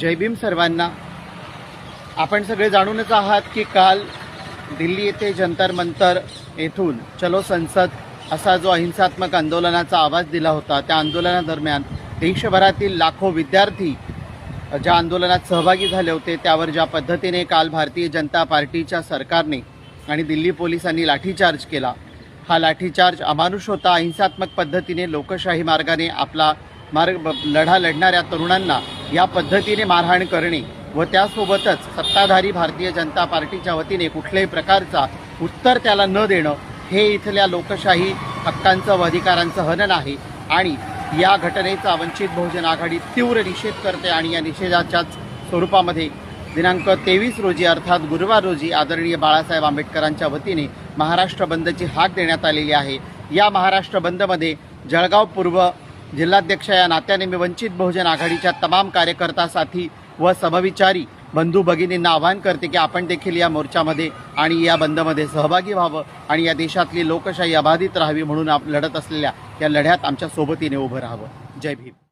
जय भीम सर्वांना। आपण सगळे जाणूनच आहात की काल दिल्ली येथे जंतर मंतर येथून चलो संसद असा जो अहिंसात्मक आंदोलनाचा आवाज दिला होता, त्या आंदोलनादरम्यान देशभरातील लाखो विद्यार्थी ज्या आंदोलनात सहभागी झाले होते त्यावर ज्या पद्धतीने काल भारतीय जनता पार्टीच्या सरकारने आणि दिल्ली पोलिसांनी लाठीचार्ज केला, हा लाठीचार्ज अमानुष होता। अहिंसात्मक पद्धतीने लोकशाही मार्गाने आपला लढा लढणाऱ्या तरुणांना या पद्धतीने मारहाण करणे व त्यासोबतच सत्ताधारी भारतीय जनता पार्टीच्या वतीने कुठल्याही प्रकारचा उत्तर त्याला न देणं हे इथल्या लोकशाही हक्कांचं व अधिकारांचं हनन आहे आणि या घटनेचा वंचित बहुजन आघाडी तीव्र निषेध करते आणि या निषेधाच्याच स्वरूपामध्ये दिनांक 23 रोजी अर्थात गुरुवार रोजी आदरणीय बाळासाहेब आंबेडकरांच्या वतीने महाराष्ट्र बंदची हाक देण्यात आलेली आहे। या महाराष्ट्र बंदमध्ये जळगाव पूर्व जिल्हाध्यक्ष या नात्याने मी वंचित बहुजन आघाडीच्या तमाम कार्यकर्ता साथी व समविचारी बंधू भगिनींना आवाहन करते की आपण देखील या मोर्चामध्ये आणि या बंदमध्ये सहभागी व्हावं आणि या देशातली लोकशाही अबाधित राहावी म्हणून लढत असलेल्या या लढ्यात आमच्या सोबतीने उभं राहावं। जय भीम।